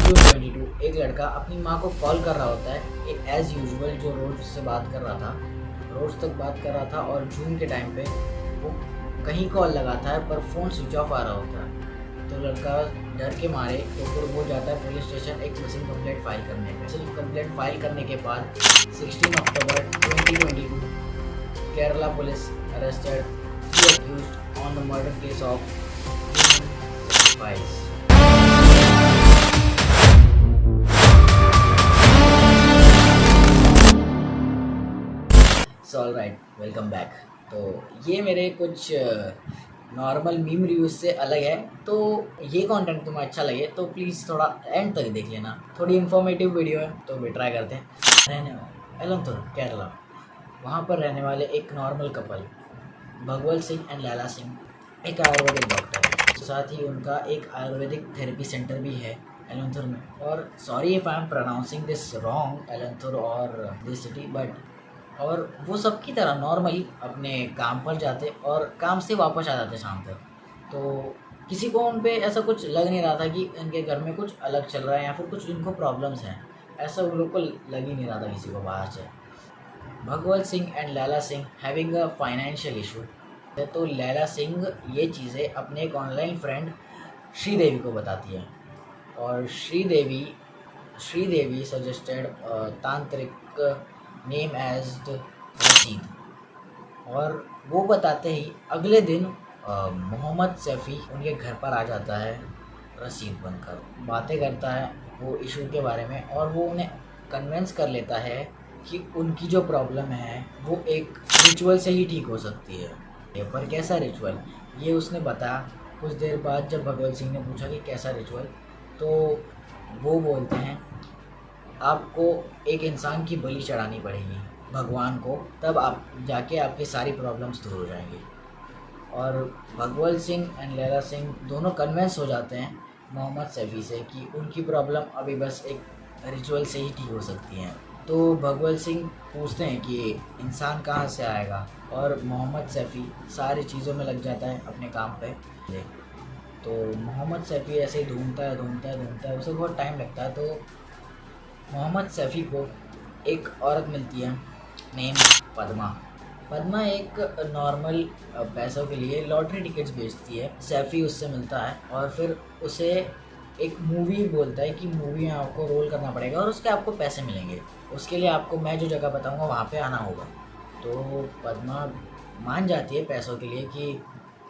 जून 22 एक लड़का अपनी माँ को कॉल कर रहा होता है एज यूजुअल, जो रोज उससे बात कर रहा था, रोज तक बात कर रहा था। और जून के टाइम पे वो कहीं कॉल लगाता है पर फ़ोन स्विच ऑफ आ रहा होता है। तो लड़का डर के मारे तो फिर वो जाता है पुलिस स्टेशन एक मिसिंग कंप्लेंट फाइल करने में। मिसिंग कंप्लेंट फाइल करने के बाद 16 अक्टूबर 2022 Kerala police arrested the accused on the murder case of sacrifice. So alright, welcome back. तो ये मेरे कुछ नॉर्मल मीम रिव्यूज से अलग है, तो ये कंटेंट तुम्हें अच्छा लगे तो प्लीज़ थोड़ा एंड तक देख लेना। थोड़ी इन्फॉर्मेटिव वीडियो है तो भी ट्राई करते हैं। रहने वाले एलंथुर केरला, वहाँ पर रहने वाले एक normal couple Bhagwal Singh and Laila Singh एक आयुर्वेदिक डॉक्टर है, साथ ही उनका एक आयुर्वेदिक थेरेपी सेंटर भी है एलंथुर में। और sorry if I am pronouncing this wrong, Elanthur और दिस सिटी, बट और वो सबकी तरह नॉर्मली अपने काम पर जाते और काम से वापस आ जाते शाम तक। तो किसी को उन पे ऐसा कुछ लग नहीं रहा था कि इनके घर में कुछ अलग चल रहा है या फिर कुछ इनको प्रॉब्लम्स हैं, ऐसा उन लोग को लग ही नहीं रहा था किसी को बाहर से। Bhagwat Singh and Laila Singh having a financial issue. तो लैला सिंह ये चीज़ें अपने एक ऑनलाइन फ्रेंड श्रीदेवी को बताती है और श्रीदेवी सजेस्टेड तांत्रिक नेम एज रशीद। और वो बताते ही अगले दिन मोहम्मद सैफ़ी उनके घर पर आ जाता है रशीद बनकर, बातें करता है वो इशू के बारे में और वो उन्हें कन्विंस कर लेता है कि उनकी जो प्रॉब्लम है वो एक रिचुअल से ही ठीक हो सकती है। पर कैसा रिचुअल, ये उसने बताया। कुछ देर बाद जब भगवत सिंह ने पूछा कि कैसा रिचुअल, तो वो बोलते हैं आपको एक इंसान की बलि चढ़ानी पड़ेगी भगवान को, तब आप जाके आपकी सारी प्रॉब्लम्स दूर हो जाएंगी। और भगवत सिंह एंड लैला सिंह दोनों कन्विंस हो जाते हैं मोहम्मद सैफ़ी से कि उनकी प्रॉब्लम अभी बस एक रिचुअल से ही ठीक हो सकती है। तो भगवत सिंह पूछते हैं कि इंसान कहाँ से आएगा, और मोहम्मद सैफ़ी सारी चीज़ों में लग जाता है अपने काम पे। तो मोहम्मद सैफ़ी ऐसे ही ढूंढता है, उसे बहुत टाइम लगता है। तो मोहम्मद सैफ़ी को एक औरत मिलती है नेम पद्मा एक नॉर्मल पैसों के लिए लॉटरी टिकट्स बेचती है। सैफ़ी उससे मिलता है और फिर उसे एक मूवी बोलता है कि मूवी में आपको रोल करना पड़ेगा और उसके आपको पैसे मिलेंगे, उसके लिए आपको मैं जो जगह बताऊंगा वहाँ पे आना होगा। तो पद्मा मान जाती है पैसों के लिए कि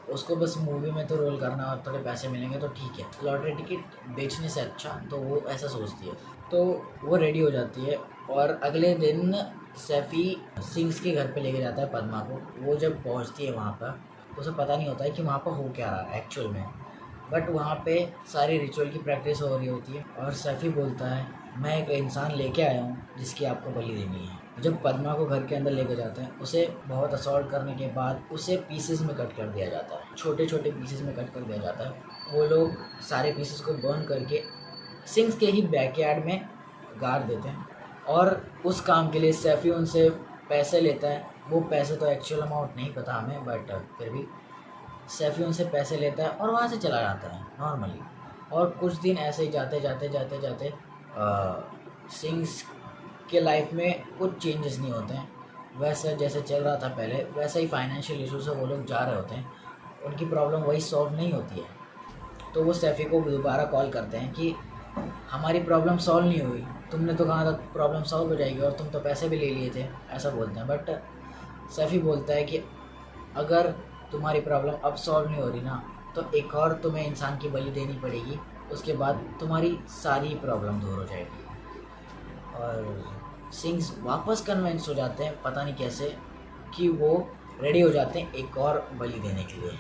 उसको बस मूवी में तो रोल करना और थोड़े पैसे मिलेंगे तो ठीक है, लॉटरी टिकट बेचने से अच्छा, तो वो ऐसा सोचती है। तो वो रेडी हो जाती है और अगले दिन सैफ़ी सिंग्स के घर पे लेके जाता है पद्मा को। वो जब पहुंचती है वहाँ पर तो उसे पता नहीं होता है कि वहाँ पर हो क्या रहा है एक्चुअल में, बट वहाँ पे सारी रिचुअल की प्रैक्टिस हो रही होती है। और सैफ़ी बोलता है मैं एक इंसान लेके आया हूँ जिसकी आपको बलि देनी है। जब पद्मा को घर के अंदर लेके जाते हैं, उसे बहुत असॉल्ट करने के बाद उसे पीसेस में कट कर दिया जाता है, छोटे छोटे पीसेस में कट कर दिया जाता है। वो लोग सारे पीसेस को बर्न करके सिंग्स के ही बैकयार्ड में गाड़ देते हैं और उस काम के लिए सैफ़ी उनसे पैसे लेता है। वो पैसे तो एक्चुअल अमाउंट नहीं पता हमें, बट फिर भी सैफ़ी उनसे पैसे लेता है और वहाँ से चला जाता है नॉर्मली। और कुछ दिन ऐसे ही जाते सिंग्स के लाइफ में कुछ चेंजेस नहीं होते हैं, वैसे जैसे चल रहा था पहले वैसे ही फाइनेंशियल इशू से वो लोग जा रहे होते हैं, उनकी प्रॉब्लम वही सॉल्व नहीं होती है। तो वो सैफ़ी को दोबारा कॉल करते हैं कि हमारी प्रॉब्लम सॉल्व नहीं हुई, तुमने तो कहा था प्रॉब्लम सॉल्व हो जाएगी और तुम तो पैसे भी ले लिए थे, ऐसा बोलते हैं। बट सैफ़ी बोलता है कि अगर तुम्हारी प्रॉब्लम अब सॉल्व नहीं हो रही ना, तो एक और तुम्हें इंसान की बलि देनी पड़ेगी, उसके बाद तुम्हारी सारी प्रॉब्लम दूर हो जाएगी। और सिंग्स वापस कन्विंस हो जाते हैं पता नहीं कैसे कि वो रेडी हो जाते हैं एक और बलि देने के लिए।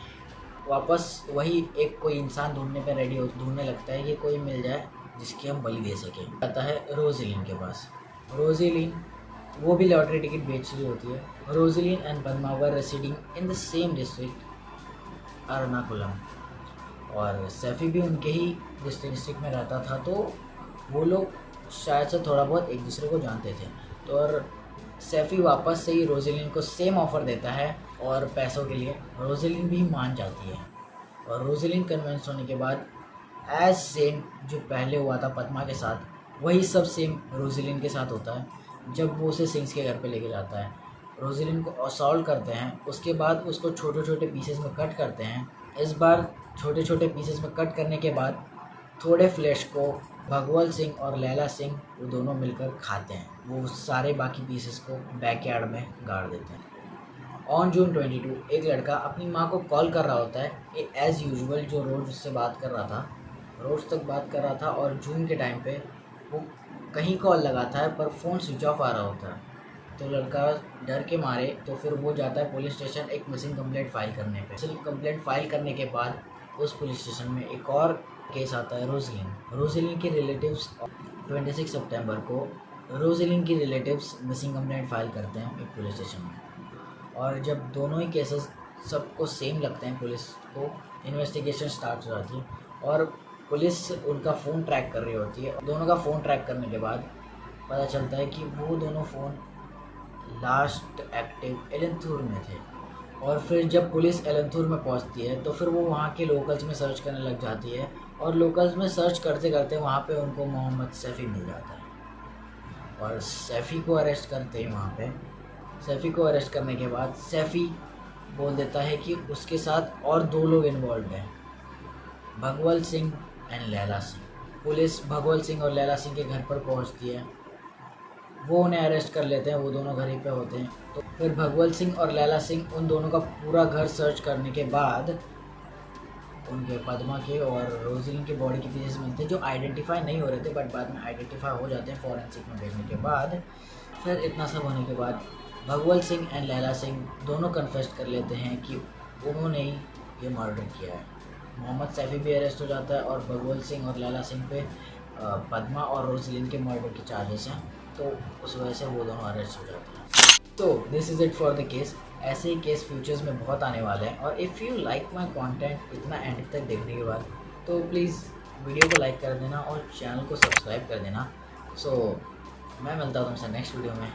वापस वही एक कोई इंसान ढूंढने लगता है कि कोई मिल जाए जिसकी हम बलि दे सकें। आता है रोज़लिन के पास। रोज़लिन वो भी लॉटरी टिकट बेच रही होती है। Roslin and Padma were residing in the same district Ernakulam, और सैफ़ी भी उनके ही डिस्ट्रिक्ट में रहता था, तो वो लोग शायद से थोड़ा बहुत एक दूसरे को जानते थे। तो और सैफ़ी वापस से ही रोज़लिन को सेम ऑफ़र देता है और पैसों के लिए रोज़लिन भी मान जाती है। और रोज़लिन कन्विंस होने के बाद एज सेम जो पहले हुआ था पद्मा के साथ, वही सब सेम रोजलिन के साथ होता है। जब वो उसे सिंग्स के घर पे लेके जाता है, रोजलिन को असॉल्ट करते हैं, उसके बाद उसको छोटे छोटे पीसेस में कट करते हैं। इस बार छोटे छोटे पीसेस में कट करने के बाद थोड़े फ्लैश को भगवल सिंह और लैला सिंह वो दोनों मिलकर खाते हैं। वो सारे बाकी पीसेस को बैकयार्ड में गाड़ देते हैं। ऑन जून 22 एक लड़का अपनी माँ को कॉल कर रहा होता है, एज़ यूजुअल जो रोज़ उससे बात कर रहा था, रोज़ तक बात कर रहा था। और जून के टाइम पे वो कहीं कॉल लगाता है पर फ़ोन स्विच ऑफ आ रहा होता है। तो लड़का डर के मारे तो फिर वो जाता है पुलिस स्टेशन एक मिसिंग कंप्लेंट फाइल करने पे। मिसिंग कंप्लेंट फाइल करने के बाद उस पुलिस स्टेशन में एक और केस आता है रोजलिन के रिलेटिव्स। 26 सितंबर को रोजलिन की रिलेटिव्स मिसिंग कंप्लेंट फाइल करते हैं एक पुलिस स्टेशन में। और जब दोनों ही केसेस सबको सेम लगते हैं, पुलिस को इन्वेस्टिगेशन स्टार्ट हो जाती है और पुलिस उनका फ़ोन ट्रैक कर रही होती है। दोनों का फ़ोन ट्रैक करने के बाद पता चलता है कि वो दोनों फ़ोन लास्ट एक्टिव एलंथूर में थे। और फिर जब पुलिस एलंथूर में पहुंचती है तो फिर वो वहाँ के लोकल्स में सर्च करने लग जाती है। और लोकल्स में सर्च करते करते वहाँ पे उनको मोहम्मद सैफ़ी मिल जाता है और सैफ़ी को अरेस्ट करते हैं वहाँ पे। सैफ़ी को अरेस्ट करने के बाद सैफ़ी बोल देता है कि उसके साथ और 2 लोग इन्वॉल्व हैं, भगवल सिंह एंड लैला सिंह। पुलिस भगवल सिंह और लैला सिंह के घर पर पहुंचती है, वो उन्हें अरेस्ट कर लेते हैं, वो दोनों घर ही पे होते हैं। तो फिर भगवल सिंह और लैला सिंह उन दोनों का पूरा घर सर्च करने के बाद उनके पद्मा के और रोजलिन के बॉडी के पीसेस मिलते हैं जो आइडेंटिफाई नहीं हो रहे थे, बट बाद में आइडेंटिफाई हो जाते हैं फॉरेंसिक में भेजने के बाद। फिर इतना सब होने के बाद भगवल सिंह एंड लैला सिंह दोनों कन्फेस कर लेते हैं कि उन्होंने ही ये मर्डर किया है। मोहम्मद सैफ़ी भी अरेस्ट हो जाता है और भगवल सिंह और लैला सिंह पे पद्मा और रोजलिन के मर्डर के चार्जेस हैं, तो उस वजह से वो दोनों अरेस्ट हो जाते हैं। तो this is it for the case. ऐसे ही केस फ्यूचर्स में बहुत आने वाले हैं। और if you like my content इतना एंड तक देखने के बाद, तो प्लीज़ वीडियो को लाइक कर देना और चैनल को सब्सक्राइब कर देना। सो मैं मिलता हूँ तुमसे नेक्स्ट वीडियो में।